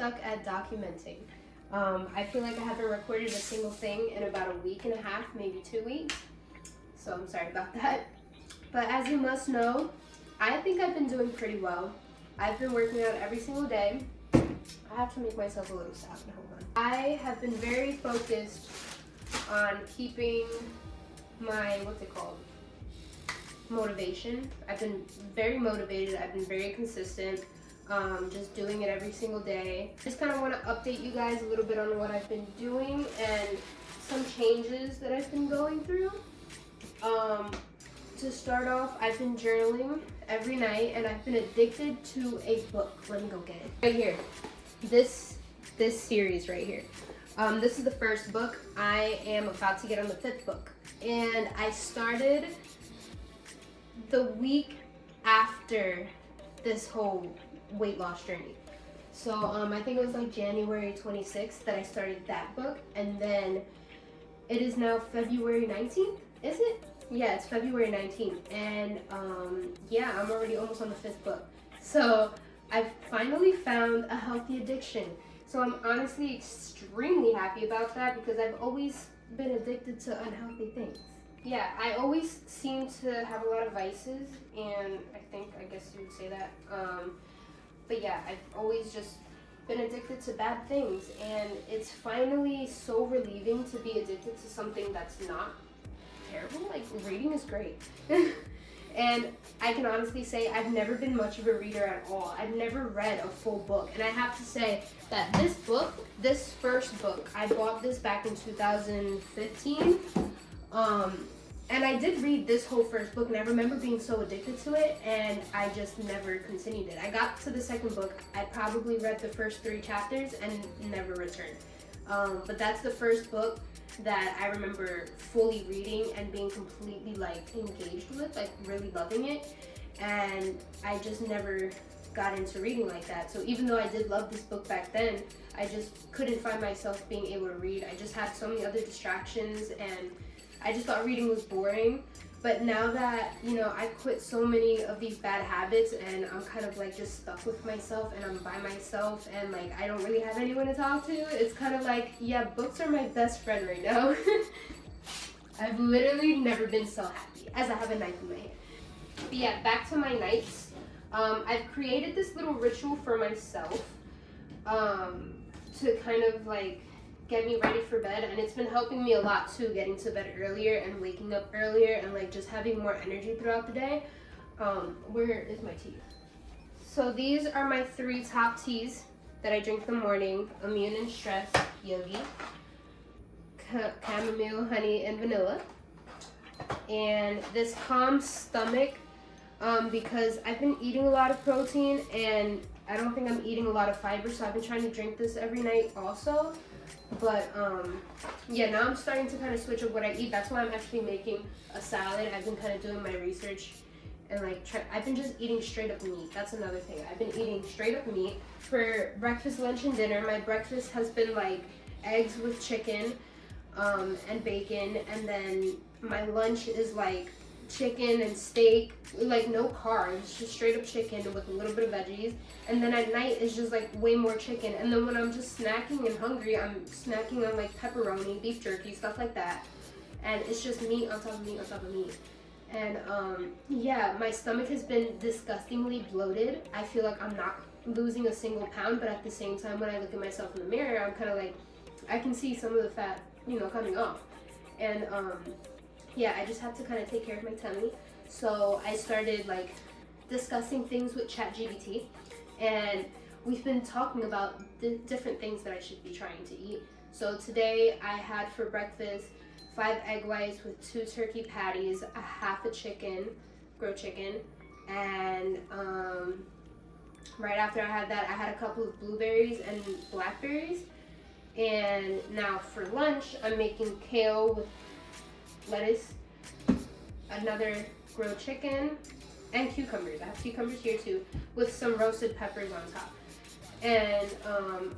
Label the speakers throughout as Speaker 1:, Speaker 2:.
Speaker 1: stuck at documenting. I feel like I haven't recorded a single thing in about a week and a half, maybe 2 weeks. So I'm sorry about that. But as you must know, I think I've been doing pretty well. I've been working out every single day. I have to make myself a little sound. Hold on. I have been very focused on keeping my, what's it called? Motivation. I've been very motivated. I've been very consistent. Just doing it every single day. Just kind of want to update you guys a little bit on what I've been doing and some changes that I've been going through. To start off, I've been journaling every night and I've been addicted to a book. Let me go get it. Right here. This series right here. This is the first book. I am about to get on the 5th book. And I started the week after this whole weight loss journey. So I think it was like January 26th that I started that book, and then it is now February 19th, is it? Yeah, it's February 19th, and yeah, I'm already almost on the 5th book. So I've finally found a healthy addiction. So I'm honestly extremely happy about that because I've always been addicted to unhealthy things. Yeah, I always seem to have a lot of vices, and I guess you would say that. But yeah, I've always just been addicted to bad things, and it's finally so relieving to be addicted to something that's not terrible. Like, reading is great. And I can honestly say I've never been much of a reader at all. I've never read a full book, and I have to say that this first book, I bought this back in 2015. And I did read this whole first book, and I remember being so addicted to it, and I just never continued it. I got to the 2nd book, I probably read the first 3 chapters and never returned. But that's the first book that I remember fully reading and being completely like engaged with, like really loving it. And I just never got into reading like that. So even though I did love this book back then, I just couldn't find myself being able to read. I just had so many other distractions, and I just thought reading was boring. But now that, you know, I quit so many of these bad habits and I'm kind of like just stuck with myself and I'm by myself and like I don't really have anyone to talk to, it's kind of like, yeah, books are my best friend right now. I've literally never been so happy as I have a knife in my hand. But yeah, back to my nights. I've created this little ritual for myself to kind of like get me ready for bed, and it's been helping me a lot too, getting to bed earlier and waking up earlier and like just having more energy throughout the day. Where is my tea? So these are my 3 top teas that I drink in the morning: Immune and Stress, Yogi, Chamomile, Honey, and Vanilla. And this calms stomach because I've been eating a lot of protein and I don't think I'm eating a lot of fiber, so I've been trying to drink this every night also. But yeah, now I'm starting to kind of switch up what I eat. That's why I'm actually making a salad. I've been kind of doing my research and like I've been just eating straight up meat. That's another thing. I've been eating straight up meat for breakfast, lunch, and dinner. My breakfast has been like eggs with chicken and bacon, and then my lunch is like chicken and steak, like no carbs, just straight up chicken with a little bit of veggies. And then at night is just like way more chicken. And then when I'm just snacking and hungry, I'm snacking on like pepperoni, beef jerky, stuff like that. And it's just meat on top of meat on top of meat. And yeah, my stomach has been disgustingly bloated. I feel like I'm not losing a single pound, but at the same time, when I look at myself in the mirror, I'm kind of like, I can see some of the fat, you know, coming off. And yeah, I just have to kind of take care of my tummy. So I started like discussing things with ChatGPT, and we've been talking about the different things that I should be trying to eat. So today I had for breakfast 5 egg whites with 2 turkey patties, a half a chicken, grilled chicken, and right after I had that, I had a couple of blueberries and blackberries. And now for lunch, I'm making kale with lettuce, another grilled chicken, and cucumbers. I have cucumbers here too, with some roasted peppers on top. And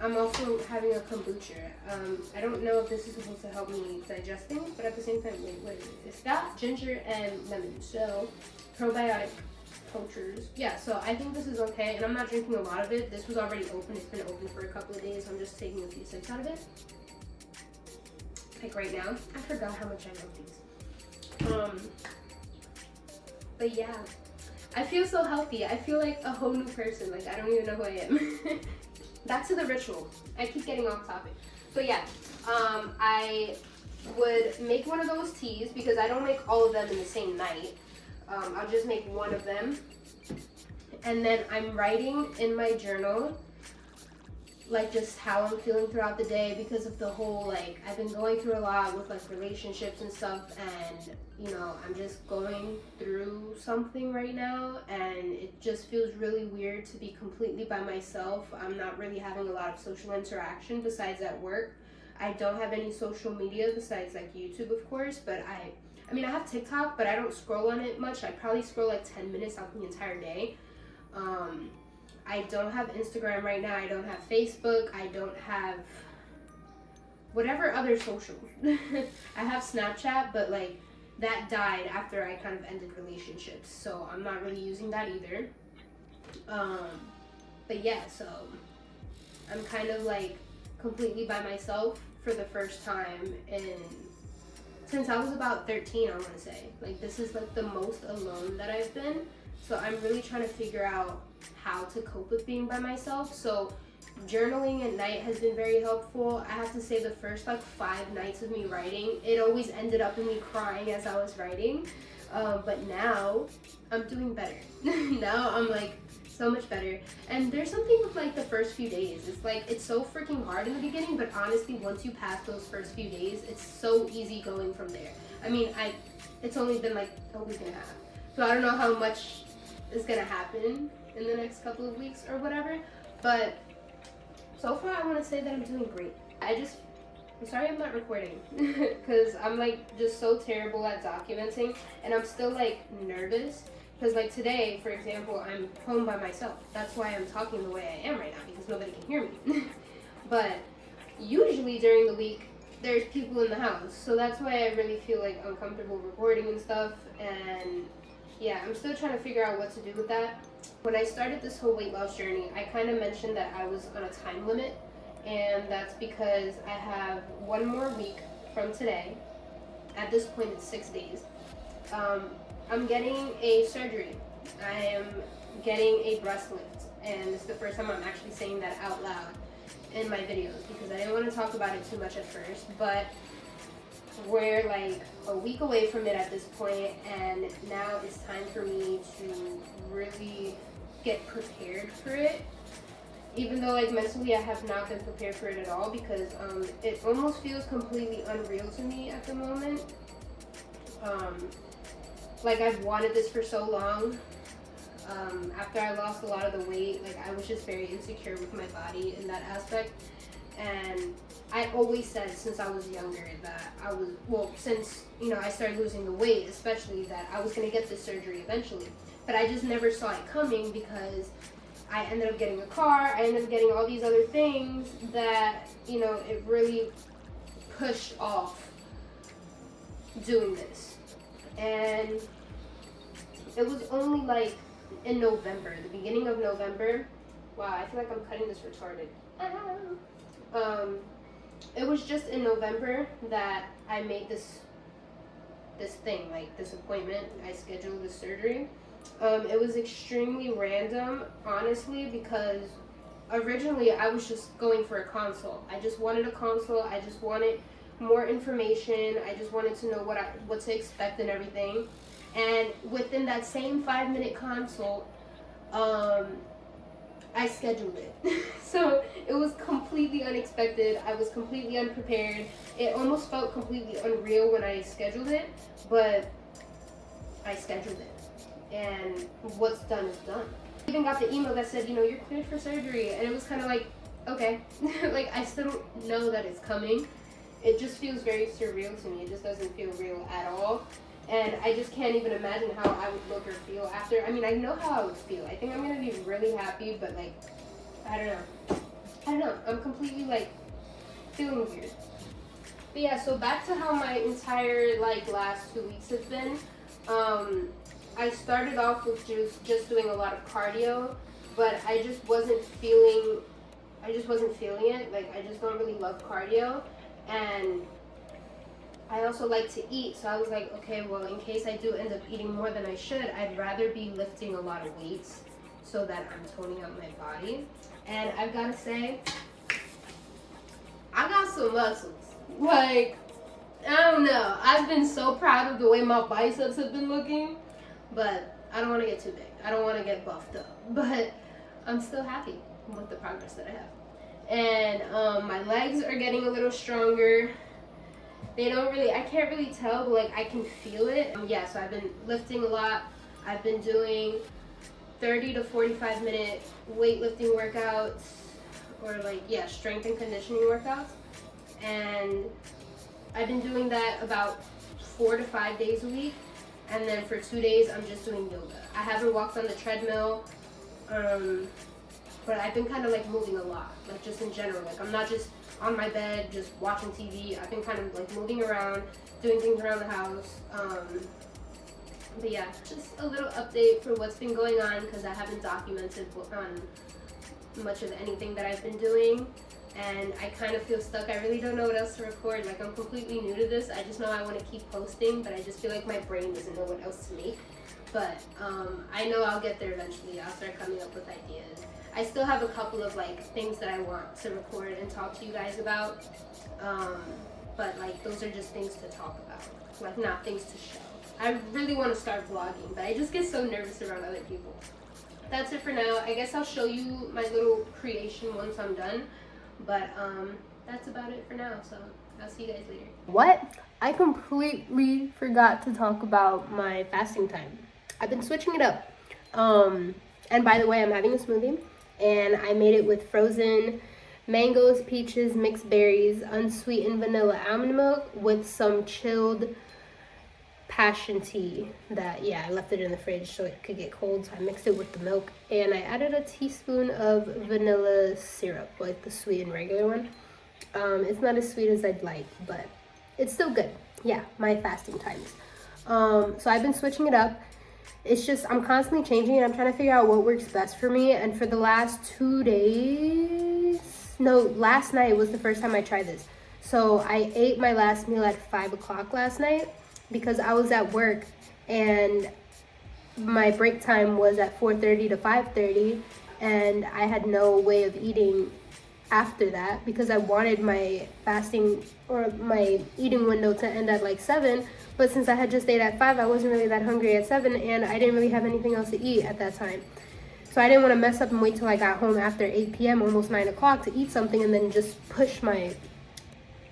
Speaker 1: I'm also having a kombucha. I don't know if this is supposed to help me digest things, but at the same time, wait, it's got ginger and lemon, so probiotic. poachers. Yeah, so I think this is okay, and I'm not drinking a lot of it. This was already open. It's been open for a couple of days. I'm just taking a few sips out of it. Like right now. I forgot how much I love these. But yeah, I feel so healthy. I feel like a whole new person. Like, I don't even know who I am. Back to the ritual. I keep getting off topic. But yeah, I would make one of those teas because I don't make all of them in the same night. I'll just make one of them. And then I'm writing in my journal, like, just how I'm feeling throughout the day because of the whole, like, I've been going through a lot with, like, relationships and stuff, and, you know, I'm just going through something right now, and it just feels really weird to be completely by myself. I'm not really having a lot of social interaction besides at work. I don't have any social media besides, like, YouTube, of course, but I mean, I have TikTok, but I don't scroll on it much. I probably scroll, like, 10 minutes out the entire day. I don't have Instagram right now. I don't have Facebook. I don't have whatever other social. I have Snapchat, but like that died after I kind of ended relationships. So I'm not really using that either. But yeah, so I'm kind of like completely by myself for the first time since I was about 13, I want to say. Like, this is like the most alone that I've been. So I'm really trying to figure out how to cope with being by myself. So journaling at night has been very helpful. I have to say the first like 5 nights of me writing, it always ended up in me crying as I was writing. But now I'm doing better. Now I'm like so much better. And there's something with like the first few days. It's like, it's so freaking hard in the beginning, but honestly, once you pass those first few days, it's so easy going from there. I mean, it's only been like a week and a half. So I don't know how much is gonna happen in the next couple of weeks or whatever, but so far I want to say that I'm doing great. I'm sorry I'm not recording because I'm like just so terrible at documenting, and I'm still like nervous because like today, for example, I'm home by myself. That's why I'm talking the way I am right now, because nobody can hear me. But usually during the week there's people in the house, so that's why I really feel like uncomfortable recording and stuff. And yeah, I'm still trying to figure out what to do with that. When I started this whole weight loss journey, I kind of mentioned that I was on a time limit, and that's because I have 1 more week from today. At this point, it's 6 days. I'm getting a surgery. I am getting a breast lift, and this is the first time I'm actually saying that out loud in my videos because I didn't want to talk about it too much at first, but we're like a week away from it at this point, and now it's time for me to really get prepared for it, even though like mentally I have not been prepared for it at all, because it almost feels completely unreal to me at the moment. Like, I've wanted this for so long. After I lost a lot of the weight, like, I was just very insecure with my body in that aspect. And I always said since I was younger that since, you know, I started losing the weight, especially, that I was going to get this surgery eventually. But I just never saw it coming because I ended up getting a car, I ended up getting all these other things that, you know, it really pushed off doing this. And it was only like in November, the beginning of November. Wow, I feel like I'm cutting this retarded. It was just in November that I made this thing, like this appointment. I scheduled the surgery. It was extremely random, honestly, because originally I was just going for a consult. I just wanted a consult. I just wanted more information. I just wanted to know what to expect and everything. And within that same 5-minute consult, I scheduled it. So it was completely unexpected. I was completely unprepared. It almost felt completely unreal when I scheduled it, but I scheduled it. And what's done is done. I even got the email that said, you know, you're cleared for surgery. And it was kind of like, okay. Like, I still don't know that it's coming. It just feels very surreal to me. It just doesn't feel real at all. And I just can't even imagine how I would look or feel after. I mean, I know how I would feel. I think I'm going to be really happy, but, like, I don't know. I'm completely, like, feeling weird. But, yeah, so back to how my entire, like, last 2 weeks have been. I started off with just doing a lot of cardio, but I just wasn't feeling it. Like, I just don't really love cardio, and I also like to eat, so I was like, okay, well, in case I do end up eating more than I should, I'd rather be lifting a lot of weights so that I'm toning up my body. And I've got to say, I got some muscles. Like, I don't know. I've been so proud of the way my biceps have been looking, but I don't want to get too big. I don't want to get buffed up, but I'm still happy with the progress that I have. And my legs are getting a little stronger. I can't really tell, but like I can feel it. Yeah, so I've been lifting a lot. I've been doing 30 to 45 minute weightlifting workouts, or like, yeah, strength and conditioning workouts. And I've been doing that about 4 to 5 days a week. And then for 2 days, I'm just doing yoga. I haven't walked on the treadmill, but I've been kind of like moving a lot, like just in general. Like, I'm not just on my bed just watching TV. I've been kind of like moving around, doing things around the house. But yeah, just a little update for what's been going on, because I haven't documented on much of anything that I've been doing, and I kind of feel stuck. I really don't know what else to record. Like, I'm completely new to this. I just know I want to keep posting, but I just feel like my brain doesn't know what else to make. But I know I'll get there eventually. I'll start coming up with ideas. I still have a couple of like things that I want to record and talk to you guys about, but like those are just things to talk about, like not things to show. I really want to start vlogging, but I just get so nervous around other people. That's it for now. I guess I'll show you my little creation once I'm done, but that's about it for now, so I'll see you guys later. What? I completely forgot to talk about my fasting time. I've been switching it up. And by the way, I'm having a smoothie, and I made it with frozen mangoes, peaches, mixed berries, unsweetened vanilla almond milk with some chilled passion tea that, yeah, I left it in the fridge so it could get cold, so I mixed it with the milk, and I added a teaspoon of vanilla syrup, like the sweet and regular one. It's not as sweet as I'd like, but it's still good. Yeah, my fasting times. So I've been switching it up. It's just, I'm constantly changing it. I'm trying to figure out what works best for me. And for the last 2 days, no, last night was the first time I tried this. So I ate my last meal at 5 o'clock last night because I was at work and my break time was at 4:30 to 5:30, and I had no way of eating after that because I wanted my fasting or my eating window to end at like 7. But since I had just ate at 5, I wasn't really that hungry at 7, and I didn't really have anything else to eat at that time. So I didn't want to mess up and wait till I got home after 8 p.m., almost 9 o'clock, to eat something and then just push my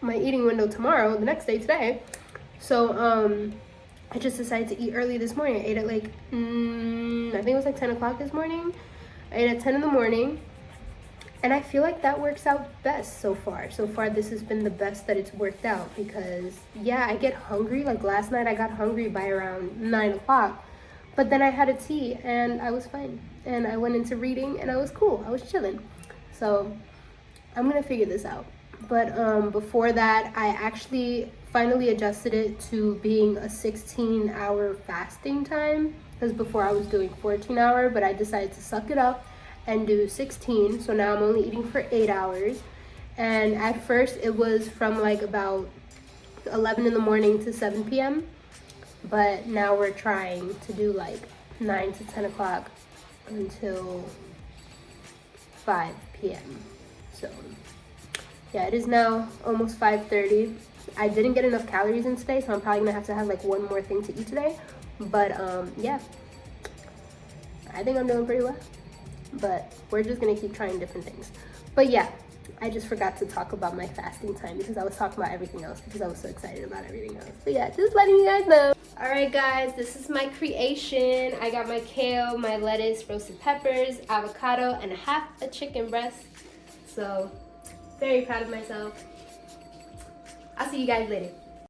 Speaker 1: eating window tomorrow, the next day, today. So I just decided to eat early this morning. I ate at like, I think it was like 10 o'clock this morning. I ate at 10 in the morning. And I feel like that works out best so far. So far, this has been the best that it's worked out because, yeah, I get hungry. Like last night, I got hungry by around 9 o'clock. But then I had a tea and I was fine. And I went into reading and I was cool. I was chilling. So I'm going to figure this out. But before that, I actually finally adjusted it to being a 16-hour fasting time. Because before I was doing 14-hour, but I decided to suck it up and do 16. So now I'm only eating for 8 hours. And at first it was from like about 11 in the morning to 7 p.m. But now we're trying to do like 9 to 10 o'clock until 5 p.m. So yeah, it is now almost 5:30. I didn't get enough calories in today, so I'm probably gonna have to have like one more thing to eat today. But yeah, I think I'm doing pretty well. But we're just gonna keep trying different things. But yeah, I just forgot to talk about my fasting time because I was talking about everything else because I was so excited about everything else. But yeah, just letting you guys know. All right, guys, this is my creation. I got my kale, my lettuce, roasted peppers, avocado, and half a chicken breast. So very proud of myself. I'll see you guys later.